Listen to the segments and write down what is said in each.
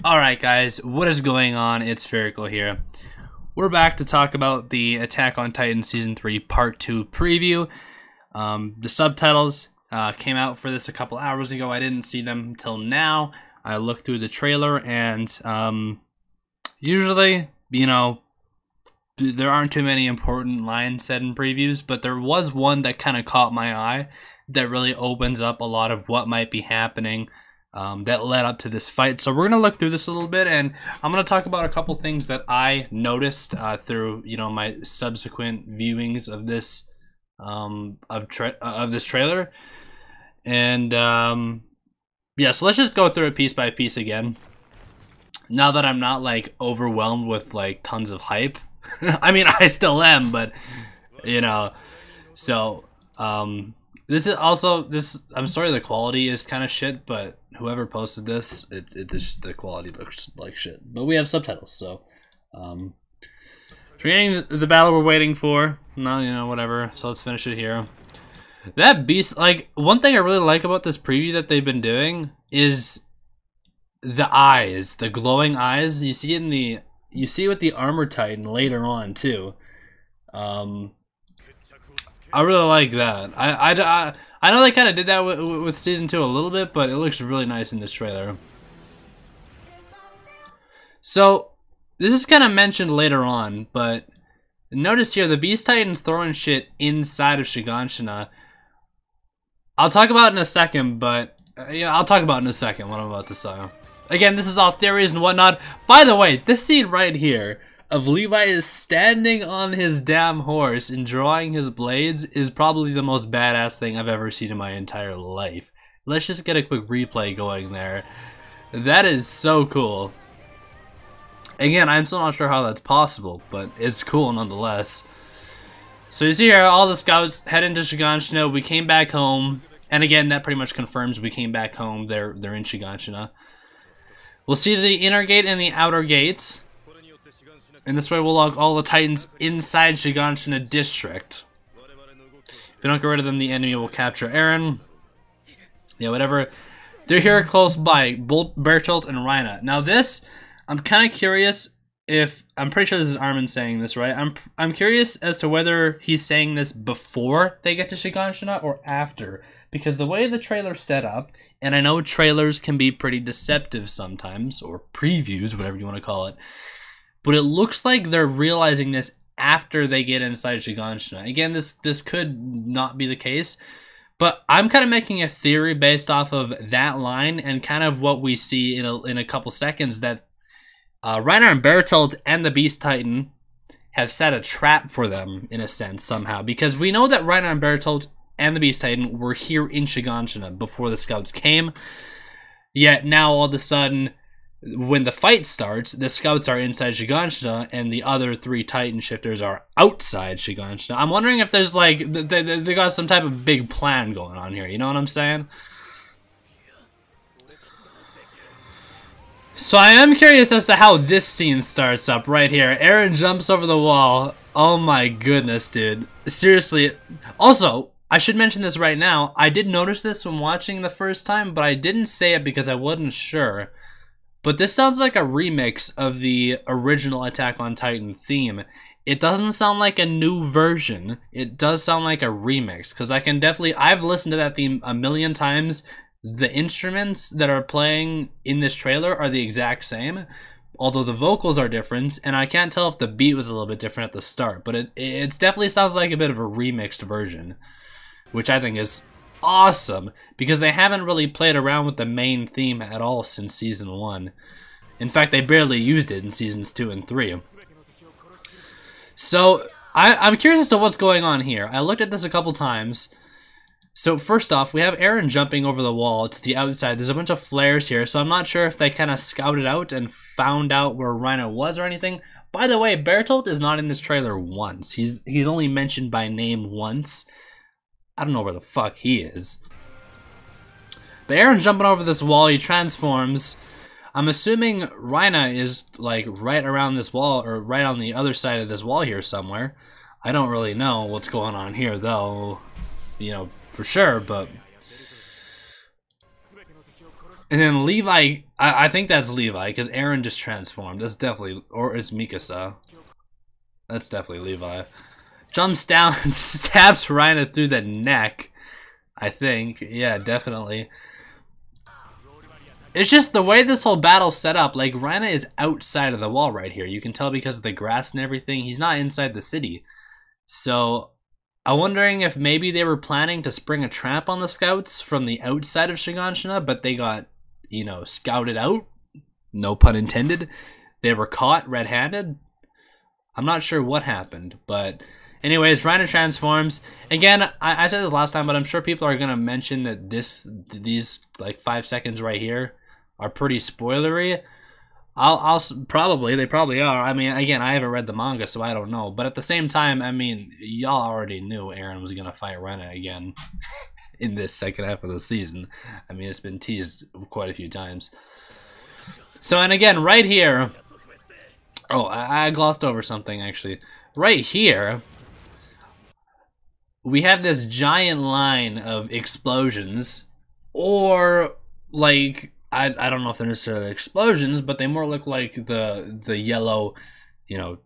Alright guys, what is going on? It's Spherical here. We're back to talk about the Attack on Titan Season 3 Part 2 preview. The subtitles came out for this a couple hours ago. I didn't see them until now. I looked through the trailer and usually, you know, there aren't too many important lines said in previews, but there was one that kind of caught my eye that really opens up a lot of what might be happening that led up to this fight. So we're gonna look through this a little bit, and I'm gonna talk about a couple things that I noticed through my subsequent viewings of this this trailer. And yeah, so let's just go through it piece by piece again. Now that I'm not like overwhelmed with like tons of hype. I mean, I still am, but so this is also I'm sorry the quality is kind of shit, but whoever posted this, the quality looks like shit. But we have subtitles, so creating the battle we're waiting for. No, whatever. So let's finish it here. That beast, like, one thing I really like about this preview that they've been doing is the eyes, the glowing eyes. You see it with the Armor Titan later on too. I really like that. I know they kind of did that with Season 2 a little bit, but it looks really nice in this trailer. So this is kind of mentioned later on, but notice here the Beast Titan's throwing shit inside of Shiganshina. I'll talk about it in a second, but I'll talk about it in a second what I'm about to say. Again, this is all theories and whatnot. By the way, this scene right here of Levi is standing on his damn horse and drawing his blades is probably the most badass thing I've ever seen in my entire life. Let's just get a quick replay going there. That is so cool. Again, I'm still not sure how that's possible, but it's cool nonetheless. So you see here, all the scouts head into Shiganshina. We came back home, and again, that pretty much confirms we came back home. They're in Shiganshina. We'll see the inner gate and the outer gates. And this way we'll log all the Titans inside Shiganshina district. If we don't get rid of them, the enemy will capture Eren. Yeah, whatever. They're here close by, Bolt, Bertolt, and Reina. Now this, I'm kind of curious if, I'm pretty sure this is Armin saying this, right? I'm curious as to whether he's saying this before they get to Shiganshina or after. Because the way the trailer's set up, and I know trailers can be pretty deceptive sometimes, or previews, whatever you want to call it, but it looks like they're realizing this after they get inside Shiganshina. Again, this could not be the case, but I'm kind of making a theory based off of that line and kind of what we see in a couple seconds, that Reiner and Bertolt and the Beast Titan have set a trap for them, in a sense, somehow. Because we know that Reiner and Bertolt and the Beast Titan were here in Shiganshina before the scouts came. Yet now, all of a sudden, when the fight starts, the scouts are inside Shiganshina and the other three Titan shifters are outside Shiganshina. I'm wondering if there's like, they got some type of big plan going on here, you know what I'm saying? So I am curious as to how this scene starts up right here. Eren jumps over the wall. Oh my goodness, dude. Seriously. Also, I should mention this right now. I did notice this when watching the first time, but I didn't say it because I wasn't sure. But this sounds like a remix of the original Attack on Titan theme. It doesn't sound like a new version. It does sound like a remix, because I've listened to that theme a million times. The instruments that are playing in this trailer are the exact same, although the vocals are different, and I can't tell if the beat was a little bit different at the start, but it definitely sounds like a bit of a remixed version, which I think is awesome, because they haven't really played around with the main theme at all since Season 1. In fact, they barely used it in Seasons 2 and 3. So, I'm curious as to what's going on here. I looked at this a couple times. So first off, we have Eren jumping over the wall to the outside. There's a bunch of flares here, so I'm not sure if they kind of scouted out and found out where Reina was or anything. By the way, Bertolt is not in this trailer once. He's only mentioned by name once. I don't know where the fuck he is. But Eren's jumping over this wall, he transforms. I'm assuming Reina is like right around this wall, or right on the other side of this wall here somewhere. I don't really know what's going on here though, for sure, but And then Levi, I think that's Levi, because Eren just transformed. That's definitely, or it's Mikasa. That's definitely Levi. Jumps down and stabs Reiner through the neck. I think. Yeah, definitely. It's just the way this whole battle's set up. Like, Reiner is outside of the wall right here. You can tell because of the grass and everything. He's not inside the city. So, I'm wondering if maybe they were planning to spring a trap on the scouts from the outside of Shiganshina, but they got, you know, scouted out. No pun intended. They were caught red-handed. I'm not sure what happened, but anyways, Reiner transforms. Again, I said this last time, but I'm sure people are gonna mention that these like 5 seconds right here are pretty spoilery. They probably are. I mean, again, I haven't read the manga, so I don't know. But at the same time, I mean, y'all already knew Eren was gonna fight Reiner again in this second half of the season. I mean, it's been teased quite a few times. So, and again, right here. Oh, I glossed over something, actually. Right here, we have this giant line of explosions, or, like, I don't know if they're necessarily explosions, but they more look like the yellow, you know,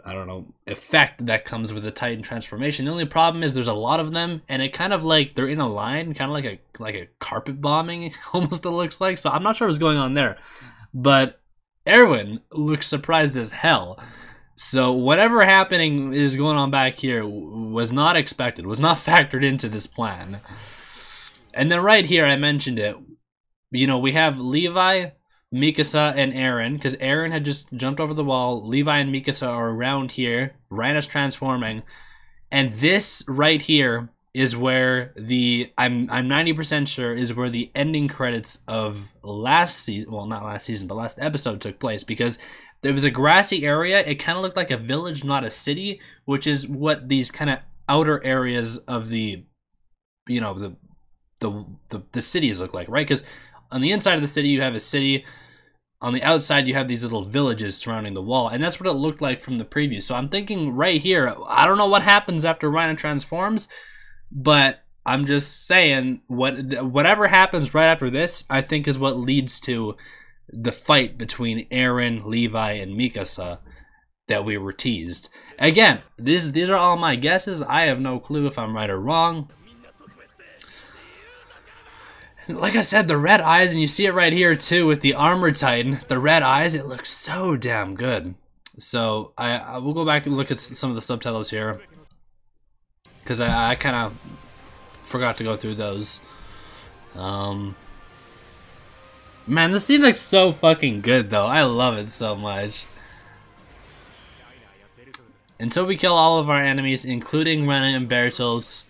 I don't know, effect that comes with the Titan transformation. The only problem is there's a lot of them, and it kind of like, they're in a line, kind of like a carpet bombing, almost it looks like, so I'm not sure what's going on there. But Erwin looks surprised as hell. So whatever happening is going on back here was not expected, was not factored into this plan. And then right here, I mentioned it. You know, we have Levi, Mikasa, and Eren, because Eren had just jumped over the wall. Levi and Mikasa are around here. Reiner's transforming. And this right here is where I'm 90% sure is where the ending credits of last season, well, not last season, but last episode took place, because there was a grassy area. It kind of looked like a village, not a city, which is what these kind of outer areas of the, you know, the cities look like, right? Because on the inside of the city, you have a city. On the outside, you have these little villages surrounding the wall, and that's what it looked like from the preview. So I'm thinking right here, I don't know what happens after Reiner transforms, but I'm just saying, whatever happens right after this, I think is what leads to the fight between Eren, Levi, and Mikasa that we were teased. Again, these are all my guesses. I have no clue if I'm right or wrong. Like I said, the red eyes, and you see it right here too with the Armor Titan. The red eyes, it looks so damn good. So I will go back and look at some of the subtitles here, because I kind of forgot to go through those. Man, this scene looks so fucking good though. I love it so much. Until we kill all of our enemies, including Reiner and Bertoltz,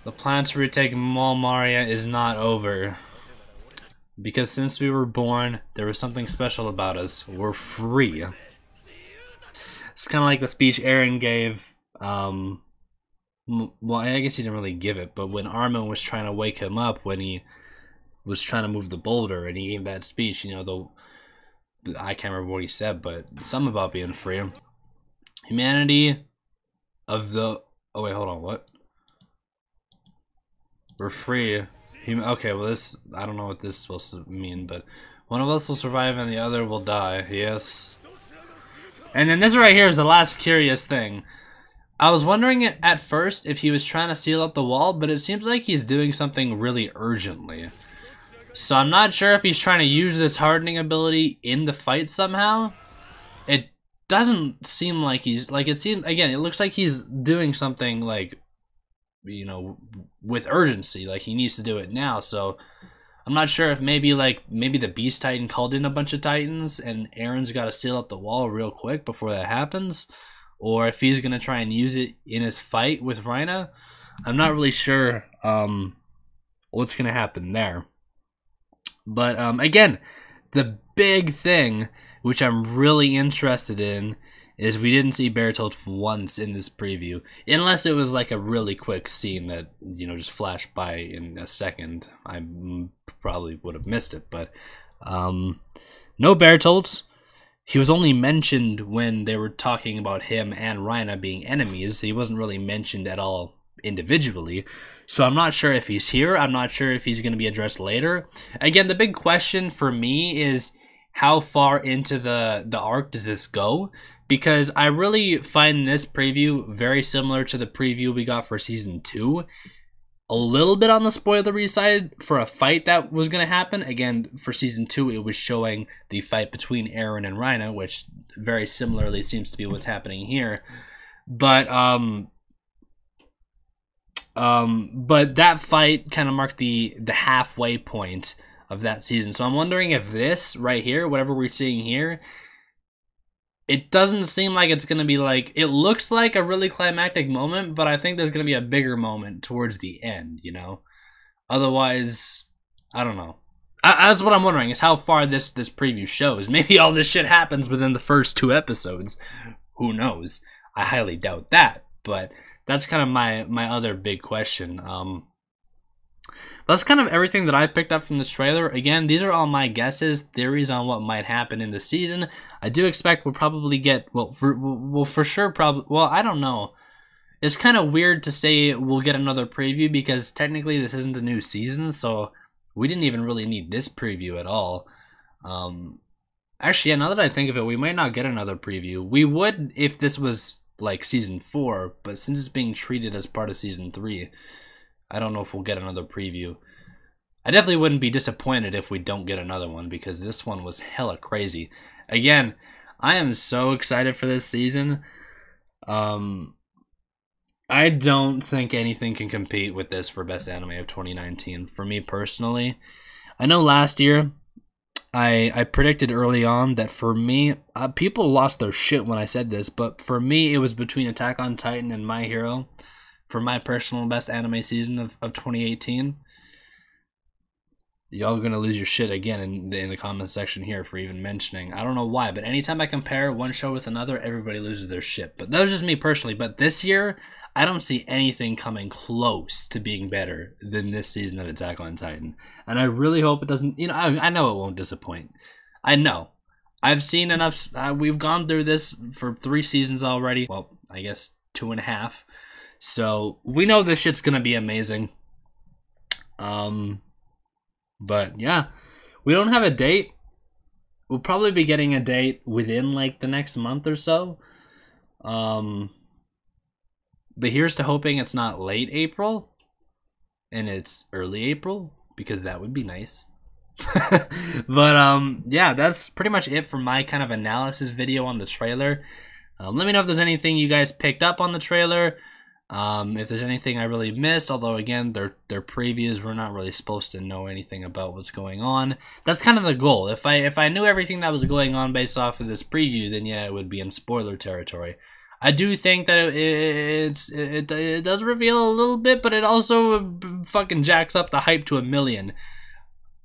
the plan to retake Mall Maria is not over. Because since we were born, there was something special about us. We're free. It's kind of like the speech Eren gave. Well, I guess he didn't really give it, but when Armin was trying to wake him up, when he was trying to move the boulder, and he gave that speech, you know, I can't remember what he said, but something about being free. Humanity of the... Oh, wait, hold on, what? We're free. Okay, well this, I don't know what this is supposed to mean, but one of us will survive and the other will die. Yes. And then this right here is the last curious thing. I was wondering at first if he was trying to seal up the wall, but it seems like he's doing something really urgently. So I'm not sure if he's trying to use this hardening ability in the fight somehow. It doesn't seem like he's, like, it seems, again, it looks like he's doing something, like, you know, with urgency, like he needs to do it now. So I'm not sure if maybe the Beast Titan called in a bunch of Titans and Eren's got to seal up the wall real quick before that happens, or if he's gonna try and use it in his fight with Reiner. I'm not really sure what's gonna happen there. But again, the big thing which I'm really interested in is we didn't see Bertolt once in this preview, unless it was like a really quick scene that, you know, just flashed by in a second. I probably would have missed it, but no Bertolt. He was only mentioned when they were talking about him and Reiner being enemies. He wasn't really mentioned at all individually. So I'm not sure if he's here. I'm not sure if he's going to be addressed later. Again, the big question for me is how far into the arc does this go? Because I really find this preview very similar to the preview we got for Season 2. A little bit on the spoilery side for a fight that was going to happen. Again, for Season 2, it was showing the fight between Eren and Reiner, which very similarly seems to be what's happening here. But that fight kind of marked the halfway point of that season. So I'm wondering if this right here, whatever we're seeing here, it doesn't seem like it's going to be like, it looks like a really climactic moment, but I think there's going to be a bigger moment towards the end, you know? Otherwise, I don't know. That's what I'm wondering, is how far this preview shows. Maybe all this shit happens within the first 2 episodes. Who knows? I highly doubt that, but that's kind of my other big question. That's kind of everything that I picked up from this trailer. Again, these are all my guesses, theories on what might happen in the season. I do expect we'll probably get, well, for sure, well, I don't know. It's kind of weird to say we'll get another preview because technically this isn't a new season, so we didn't even really need this preview at all. Actually, yeah, now that I think of it, we might not get another preview. We would if this was like Season 4, but since it's being treated as part of Season 3, I don't know if we'll get another preview. I definitely wouldn't be disappointed if we don't get another one because this one was hella crazy. Again, I am so excited for this season. I don't think anything can compete with this for Best Anime of 2019 for me personally. I know last year I predicted early on that for me, people lost their shit when I said this, but for me it was between Attack on Titan and My Hero for my personal best anime season of 2018. Y'all gonna lose your shit again in the comment section here for even mentioning. I don't know why, but anytime I compare one show with another, everybody loses their shit. But that was just me personally. But this year, I don't see anything coming close to being better than this season of Attack on Titan. And I really hope it doesn't, you know, I know it won't disappoint. I know. I've seen enough, we've gone through this for 3 seasons already. Well, I guess 2.5. So we know this shit's gonna be amazing. But yeah, we don't have a date. We'll probably be getting a date within like the next month or so. But here's to hoping it's not late April and it's early April, because that would be nice. But yeah, that's pretty much it for my kind of analysis video on the trailer. Let me know if there's anything you guys picked up on the trailer. If there's anything I really missed, although again, they're previews, we're not really supposed to know anything about what's going on. That's kind of the goal. If I knew everything that was going on based off of this preview, then yeah, it would be in spoiler territory. I do think that it does reveal a little bit, but it also fucking jacks up the hype to 1,000,000.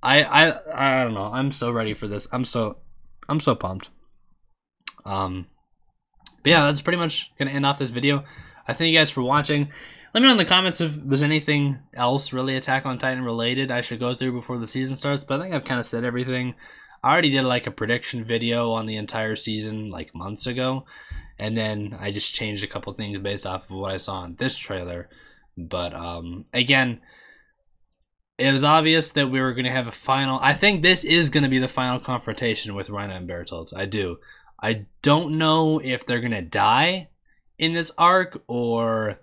I don't know. I'm so ready for this. I'm so pumped. But yeah, that's pretty much gonna end off this video. I thank you guys for watching. Let me know in the comments if there's anything else really Attack on Titan related I should go through before the season starts, but I think I've kind of said everything. I already did like a prediction video on the entire season like months ago, and then I just changed a couple things based off of what I saw in this trailer. But again, it was obvious that we were going to have a final. I think this is going to be the final confrontation with Reiner and Bertolt. I do. I don't know if they're going to die in this arc, or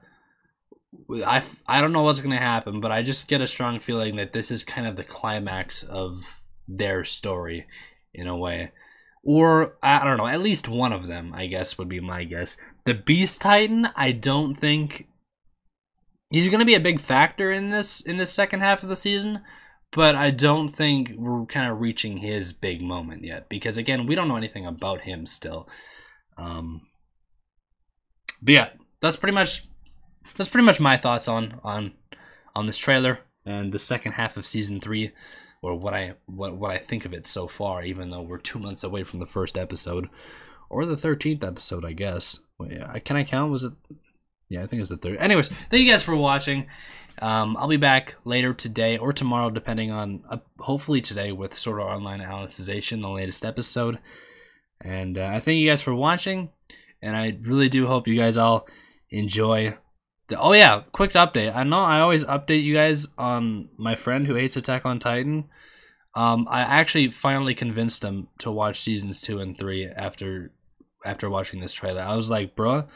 I don't know what's going to happen, but I just get a strong feeling that this is kind of the climax of their story in a way. Or, I don't know, at least one of them, I guess, would be my guess. The Beast Titan, I don't think he's going to be a big factor in this second half of the season, but I don't think we're kind of reaching his big moment yet, because again, we don't know anything about him still. But yeah, that's pretty much my thoughts on this trailer and the second half of season 3, or what I think of it so far, even though we're 2 months away from the first episode, or the 13th episode, I guess. Wait, yeah, can I count? Was it? Yeah, I think it's the 3rd. Anyways, thank you guys for watching. I'll be back later today or tomorrow, depending on, hopefully today, with Sword Art Online Alicization, the latest episode. And I thank you guys for watching, and I really do hope you guys all enjoy Oh yeah, quick update. I know I always update you guys on my friend who hates Attack on Titan. I actually finally convinced him to watch seasons 2 and 3 after watching this trailer. I was like, bruh,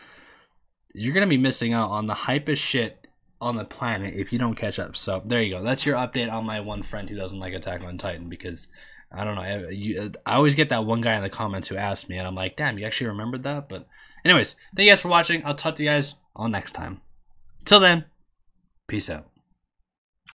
you're gonna be missing out on the hypest shit on the planet if you don't catch up. So there you go. That's your update on my one friend who doesn't like Attack on Titan, because I don't know. I always get that one guy in the comments who asks me, and I'm like, damn, you actually remembered that? But anyways, thank you guys for watching. I'll talk to you guys all next time. Till then, peace out.